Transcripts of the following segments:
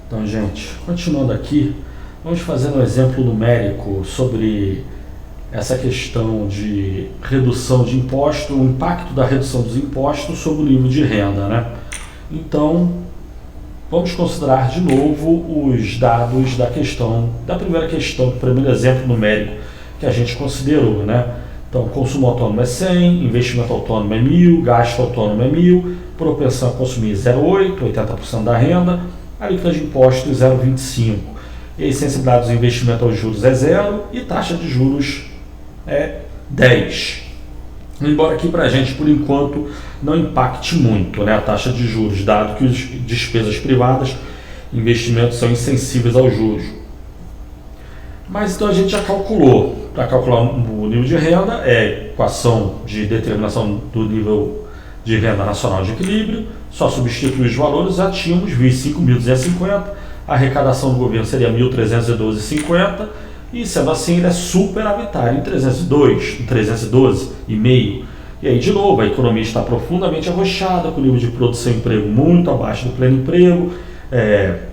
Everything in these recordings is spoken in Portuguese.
Então, gente, continuando aqui, vamos fazer um exemplo numérico sobre essa questão de redução de imposto, o impacto da redução dos impostos sobre o nível de renda, né? Então, vamos considerar de novo os dados da primeira questão, do primeiro exemplo numérico que a gente considerou, né? Então, consumo autônomo é 100, investimento autônomo é 1.000, gasto autônomo é 1.000, propensão a consumir 0,8, 80% da renda, alíquota de impostos 0,25. E aí, sensibilidade dos investimentos aos juros é 0 e taxa de juros é 10. Embora aqui para a gente, por enquanto, não impacte muito, né, a taxa de juros, dado que as despesas privadas, investimentos são insensíveis aos juros. Mas então a gente já calculou. Para calcular o nível de renda, é equação de determinação do nível de renda nacional de equilíbrio, só substituir os valores, já tínhamos visto 5.250, a arrecadação do governo seria 1.312,50, e sendo assim ele é superavitário em 312,5. E aí, de novo, a economia está profundamente arrochada, com o nível de produção e emprego muito abaixo do pleno emprego,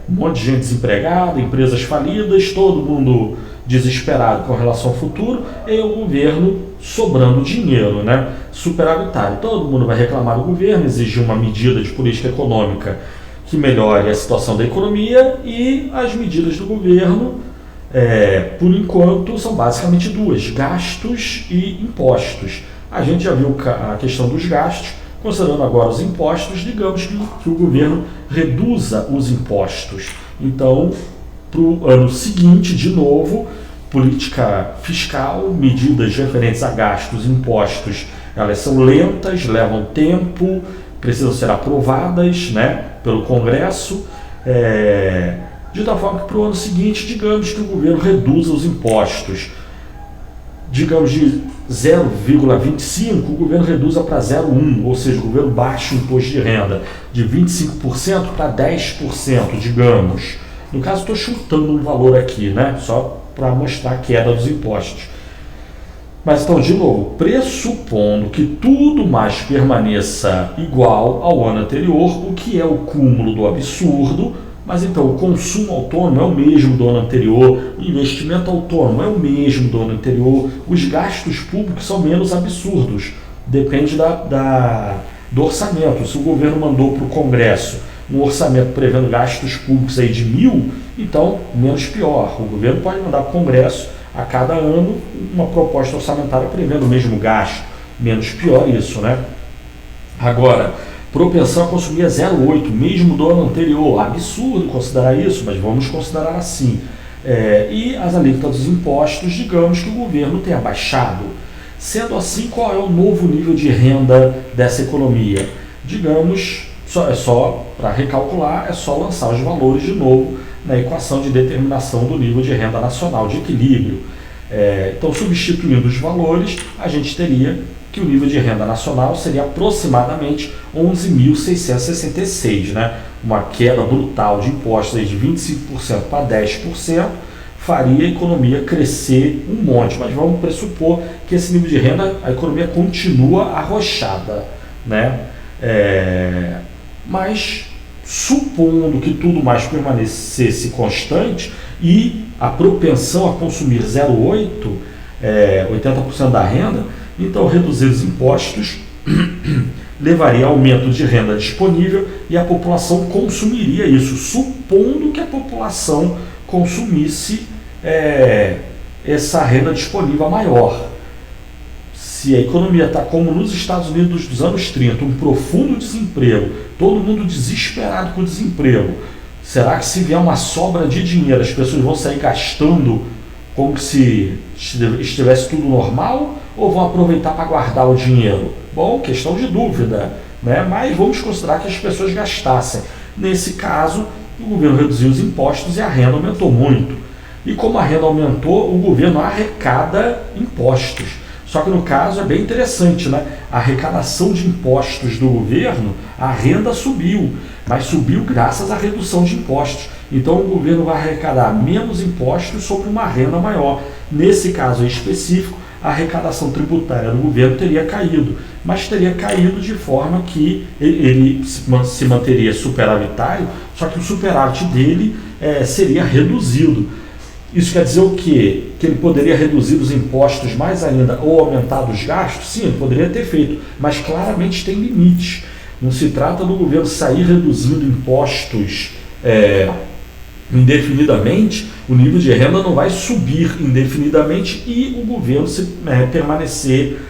um monte de gente desempregada, empresas falidas, todo mundo desesperado com relação ao futuro, e o governo sobrando dinheiro, né? Superavitário. Todo mundo vai reclamar do governo, exigir uma medida de política econômica que melhore a situação da economia, e as medidas do governo, por enquanto, são basicamente duas: gastos e impostos. A gente já viu a questão dos gastos, considerando agora os impostos, digamos que o governo reduza os impostos. Então, para o ano seguinte, de novo, política fiscal, medidas referentes a gastos e impostos, elas são lentas, levam tempo, precisam ser aprovadas, né, pelo Congresso, de tal forma que para o ano seguinte, digamos que o governo reduza os impostos, digamos de 0,25, o governo reduza para 0,1, ou seja, o governo baixa o imposto de renda de 25% para 10%, digamos. No caso, estou chutando um valor aqui, né? Só para mostrar a queda dos impostos. Mas então, de novo, pressupondo que tudo mais permaneça igual ao ano anterior, o que é o cúmulo do absurdo, mas então o consumo autônomo é o mesmo do ano anterior, o investimento autônomo é o mesmo do ano anterior, os gastos públicos são menos absurdos, depende do orçamento. Se o governo mandou para o Congresso um orçamento prevendo gastos públicos aí de 1.000, então menos pior. O governo pode mandar para o Congresso a cada ano uma proposta orçamentária prevendo o mesmo gasto, menos pior isso, né? Agora, propensão a consumir é 0,8, mesmo do ano anterior. Absurdo considerar isso, mas vamos considerar assim. E as alíquotas dos impostos, digamos que o governo tenha baixado. Sendo assim, qual é o novo nível de renda dessa economia? Digamos, só para recalcular, é só lançar os valores de novo na equação de determinação do nível de renda nacional de equilíbrio. Então, substituindo os valores, a gente teria que o nível de renda nacional seria aproximadamente 11.666, né? Uma queda brutal de impostos aí de 25% para 10%, faria a economia crescer um monte. Mas vamos pressupor que esse nível de renda, a economia continua arrochada, né? Mas, supondo que tudo mais permanecesse constante e a propensão a consumir 0,8, 80% da renda, então reduzir os impostos levaria a aumento de renda disponível e a população consumiria isso, supondo que a população consumisse essa renda disponível maior. Se a economia está como nos Estados Unidos dos anos 30, um profundo desemprego, todo mundo desesperado com o desemprego, será que se vier uma sobra de dinheiro, as pessoas vão sair gastando como se estivesse tudo normal, ou vão aproveitar para guardar o dinheiro? Bom, questão de dúvida, né? Mas vamos considerar que as pessoas gastassem. Nesse caso, o governo reduziu os impostos e a renda aumentou muito. E como a renda aumentou, o governo arrecada impostos. Só que no caso é bem interessante, né? A arrecadação de impostos do governo, a renda subiu, mas subiu graças à redução de impostos. Então o governo vai arrecadar menos impostos sobre uma renda maior. Nesse caso específico, a arrecadação tributária do governo teria caído, mas teria caído de forma que ele se manteria superavitário, só que o superávit dele seria reduzido. Isso quer dizer o quê? Que ele poderia reduzir os impostos mais ainda ou aumentar os gastos? Sim, ele poderia ter feito, mas claramente tem limites. Não se trata do governo sair reduzindo impostos indefinidamente, o nível de renda não vai subir indefinidamente e o governo permanecer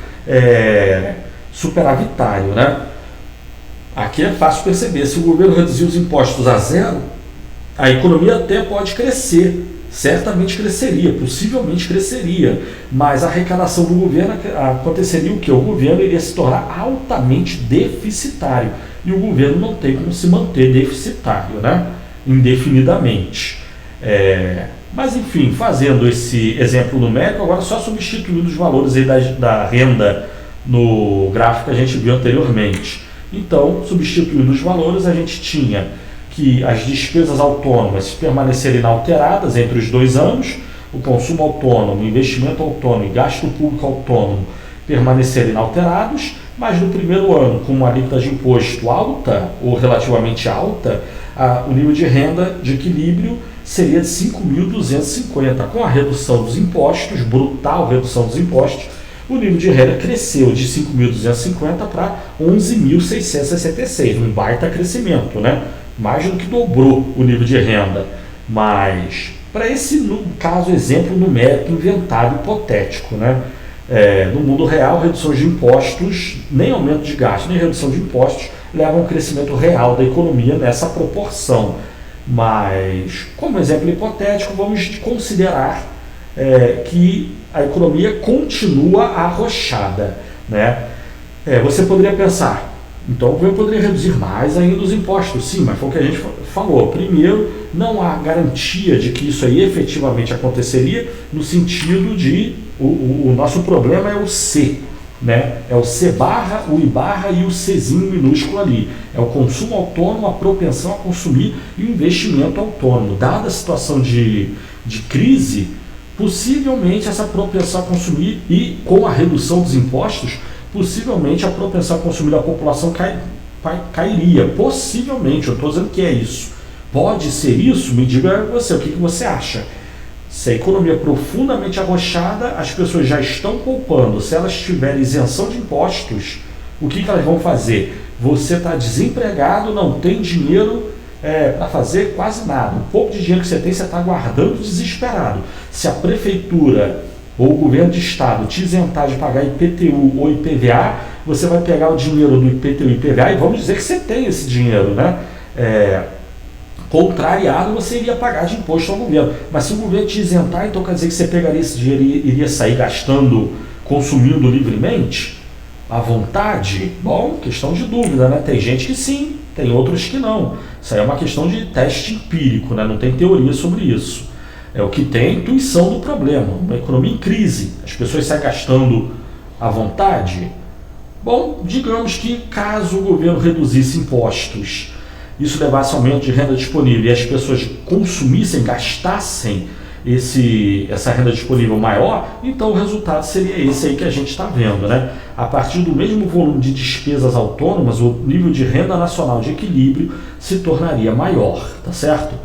superavitário, né? Aqui é fácil perceber, se o governo reduzir os impostos a zero, a economia até pode crescer, certamente cresceria, possivelmente cresceria, mas a arrecadação do governo aconteceria o quê? O governo iria se tornar altamente deficitário e o governo não tem como se manter deficitário, né? Indefinidamente. Mas enfim, fazendo esse exemplo numérico, agora só substituindo os valores aí da renda no gráfico que a gente viu anteriormente. Então, substituindo os valores, a gente tinha que as despesas autônomas permanecerem inalteradas entre os 2 anos, o consumo autônomo, investimento autônomo e gasto público autônomo permanecerem inalterados, mas no primeiro ano, com uma alíquota de imposto alta ou relativamente alta, o nível de renda de equilíbrio seria de 5.250. Com a redução dos impostos, brutal redução dos impostos, o nível de renda cresceu de 5.250 para 11.666, um baita crescimento, né? Mais do que dobrou o nível de renda. Mas, para esse caso, exemplo numérico inventado, hipotético, né? No mundo real, redução de impostos, nem aumento de gasto, nem redução de impostos, levam a um crescimento real da economia nessa proporção. Mas, como exemplo hipotético, vamos considerar que a economia continua arrochada, né? Você poderia pensar, então o governo poderia reduzir mais ainda os impostos. Sim, mas foi o que a gente falou. Primeiro, não há garantia de que isso aí efetivamente aconteceria, no sentido de o nosso problema é o C, né? É o C barra, o I barra e o Czinho minúsculo ali. É o consumo autônomo, a propensão a consumir e o investimento autônomo. Dada a situação de crise, possivelmente essa propensão a consumir e com a redução dos impostos, possivelmente a propensão a consumir da população cairia. Possivelmente, eu estou dizendo que é isso. Pode ser isso? Me diga você, o que você acha? Se a economia é profundamente arrochada, as pessoas já estão poupando. Se elas tiverem isenção de impostos, o que elas vão fazer? Você está desempregado, não tem dinheiro para fazer quase nada. O pouco de dinheiro que você tem, você está guardando desesperado. Se a prefeitura ou o governo de estado te isentar de pagar IPTU ou IPVA, você vai pegar o dinheiro do IPTU e IPVA e vamos dizer que você tem esse dinheiro, né? Contrariado, você iria pagar de imposto ao governo. Mas se o governo te isentar, então quer dizer que você pegaria esse dinheiro e iria sair gastando, consumindo livremente, à vontade? Bom, questão de dúvida, né? Tem gente que sim, tem outros que não. Isso aí é uma questão de teste empírico, né? Não tem teoria sobre isso. É o que tem a intuição do problema. Uma economia em crise, as pessoas saem gastando à vontade? Bom, digamos que caso o governo reduzisse impostos, isso levasse aumento de renda disponível e as pessoas consumissem, gastassem essa renda disponível maior, então o resultado seria esse aí que a gente está vendo, né? A partir do mesmo volume de despesas autônomas, o nível de renda nacional de equilíbrio se tornaria maior, tá certo?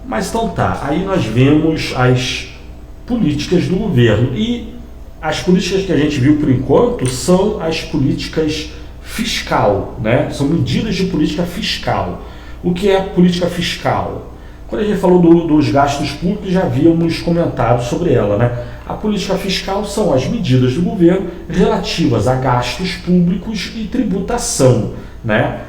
Mas então tá, aí nós vemos as políticas do governo e as políticas que a gente viu por enquanto são as políticas fiscal, né? São medidas de política fiscal. O que é a política fiscal? Quando a gente falou dos gastos públicos, já havíamos comentado sobre ela, né? A política fiscal são as medidas do governo relativas a gastos públicos e tributação, né?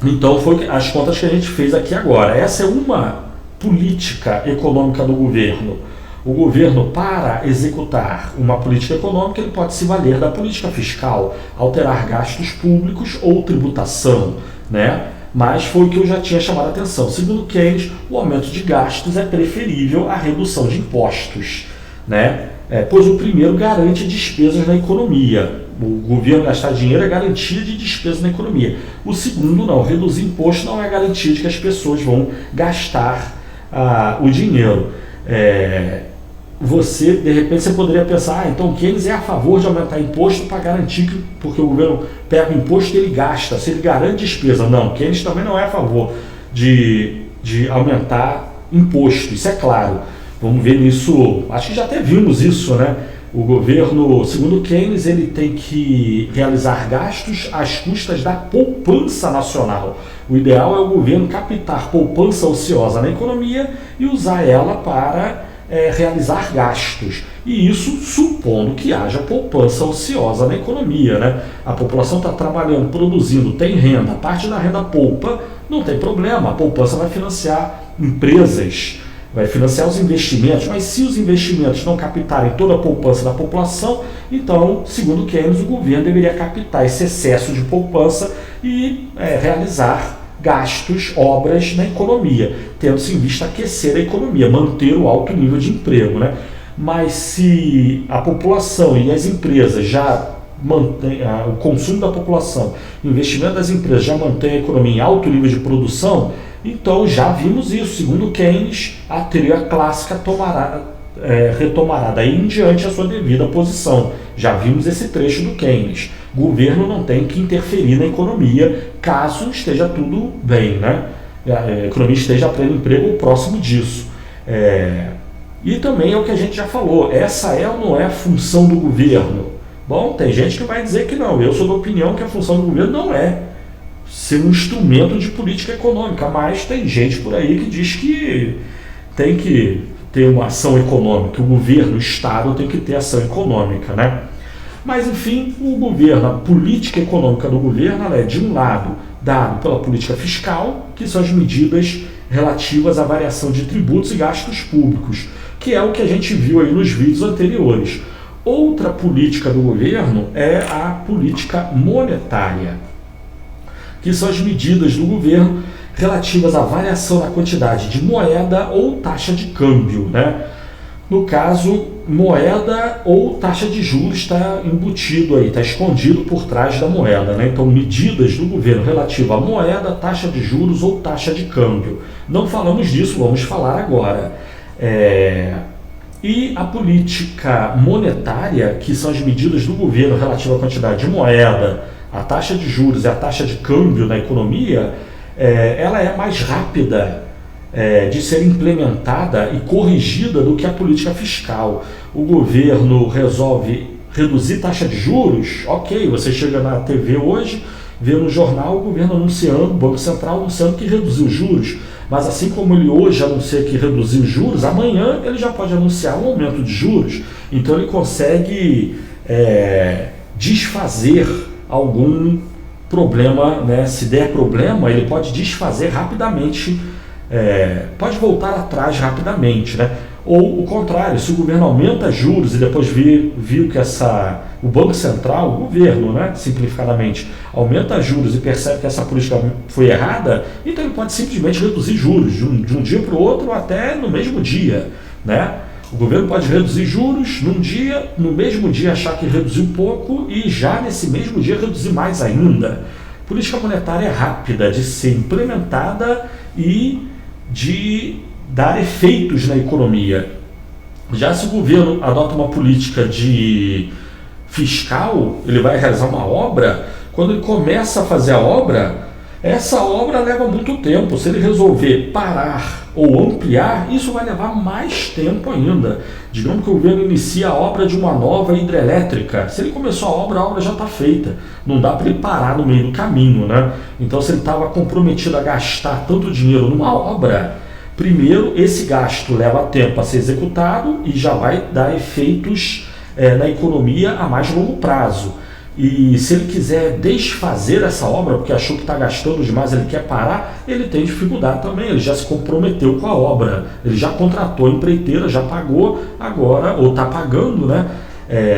Então, foi as contas que a gente fez aqui agora. Essa é uma política econômica do governo. O governo, para executar uma política econômica, ele pode se valer da política fiscal, alterar gastos públicos ou tributação, né? Mas foi o que eu já tinha chamado a atenção. Segundo Keynes, o aumento de gastos é preferível à redução de impostos, né? Pois o primeiro garante despesas na economia. O governo gastar dinheiro é garantia de despesa na economia. O segundo não, reduzir imposto não é garantia de que as pessoas vão gastar o dinheiro. de repente, você poderia pensar, então Keynes é a favor de aumentar imposto para garantir que, porque o governo pega o imposto e ele gasta, se ele garante despesa. Não, Keynes também não é a favor de aumentar imposto, isso é claro. Vamos ver nisso, acho que já até vimos isso, né? O governo, segundo Keynes, ele tem que realizar gastos às custas da poupança nacional. O ideal é o governo captar poupança ociosa na economia e usar ela para realizar gastos. E isso supondo que haja poupança ociosa na economia, né? A população está trabalhando, produzindo, tem renda, parte da renda poupa, não tem problema, a poupança vai financiar empresas, vai financiar os investimentos, mas se os investimentos não captarem toda a poupança da população, então, segundo Keynes, o governo deveria captar esse excesso de poupança e realizar gastos, obras na economia, tendo-se em vista aquecer a economia, manter o alto nível de emprego, né? Mas se a população e as empresas já mantém o consumo da população, o investimento das empresas já mantém a economia em alto nível de produção, então já vimos isso. Segundo Keynes, a teoria clássica retomará daí em diante a sua devida posição. Já vimos esse trecho do Keynes. O governo não tem que interferir na economia caso esteja tudo bem, né? A economia esteja a pleno emprego ou próximo disso. E também é o que a gente já falou, essa é ou não é a função do governo? Bom, tem gente que vai dizer que não. Eu sou da opinião que a função do governo não é ser um instrumento de política econômica, mas tem gente por aí que diz que tem que ter uma ação econômica, o governo, o Estado tem que ter ação econômica, né? Mas, enfim, o governo, a política econômica do governo, ela é, de um lado, dado pela política fiscal, que são as medidas relativas à variação de tributos e gastos públicos, que é o que a gente viu aí nos vídeos anteriores. Outra política do governo é a política monetária, que são as medidas do governo relativas à variação na quantidade de moeda ou taxa de câmbio, né? No caso, moeda ou taxa de juros está embutido aí, está escondido por trás da moeda, né? Então, medidas do governo relativas à moeda, taxa de juros ou taxa de câmbio. Não falamos disso, vamos falar agora. E a política monetária, que são as medidas do governo relativas à quantidade de moeda, a taxa de juros e a taxa de câmbio na economia, ela é mais rápida de ser implementada e corrigida do que a política fiscal. O governo resolve reduzir taxa de juros, ok, você chega na TV hoje, vê no jornal o governo anunciando, o Banco Central anunciando que reduziu os juros, mas assim como ele hoje anuncia que reduziu os juros, amanhã ele já pode anunciar um aumento de juros, então ele consegue desfazer algum problema, né? Se der problema, ele pode desfazer rapidamente, pode voltar atrás rapidamente, né? Ou o contrário, se o governo aumenta juros e depois viu que o Banco Central, o governo, né, simplificadamente, aumenta juros e percebe que essa política foi errada, então ele pode simplesmente reduzir juros de um dia para o outro, até no mesmo dia, né? O governo pode reduzir juros num dia, no mesmo dia achar que reduziu pouco e já nesse mesmo dia reduzir mais ainda. Política monetária é rápida de ser implementada e de dar efeitos na economia. Já se o governo adota uma política fiscal, ele vai realizar uma obra, quando ele começa a fazer a obra, essa obra leva muito tempo. Se ele resolver parar ou ampliar, isso vai levar mais tempo ainda. Digamos que o governo inicia a obra de uma nova hidrelétrica. Se ele começou a obra já está feita. Não dá para ele parar no meio do caminho, né? Então, se ele estava comprometido a gastar tanto dinheiro numa obra, primeiro, esse gasto leva tempo a ser executado e já vai dar efeitos na economia a mais longo prazo. E se ele quiser desfazer essa obra, porque achou que está gastando demais, ele quer parar, ele tem dificuldade também, ele já se comprometeu com a obra, ele já contratou a empreiteira, já pagou, agora, ou está pagando, né?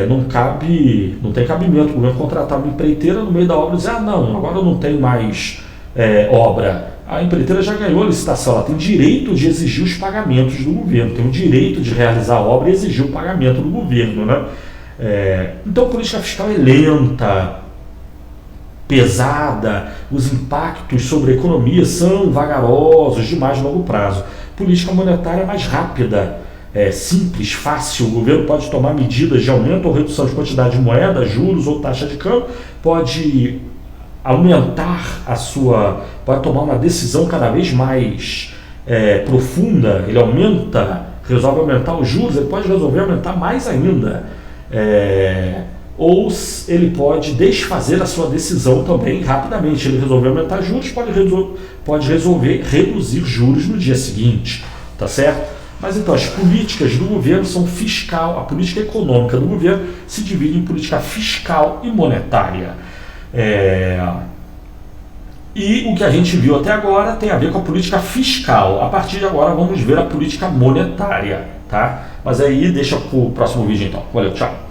Não tem cabimento o governo contratar uma empreiteira no meio da obra e dizer, não, agora não tem mais obra. A empreiteira já ganhou a licitação, ela tem direito de exigir os pagamentos do governo, tem o direito de realizar a obra e exigir o pagamento do governo, né? Então a política fiscal é lenta, pesada, os impactos sobre a economia são vagarosos, de mais longo prazo. Política monetária é mais rápida, simples, fácil. O governo pode tomar medidas de aumento ou redução de quantidade de moeda, juros ou taxa de câmbio, pode aumentar pode tomar uma decisão cada vez mais profunda. Ele resolve aumentar os juros, ele pode resolver aumentar mais ainda. Ou ele pode desfazer a sua decisão também rapidamente. Ele resolveu aumentar juros, pode resolver reduzir juros no dia seguinte, tá certo? Mas então, as políticas do governo são fiscal, a política econômica do governo se divide em política fiscal e monetária. E o que a gente viu até agora tem a ver com a política fiscal. A partir de agora vamos ver a política monetária, tá? Mas aí deixa para o próximo vídeo então. Valeu, tchau!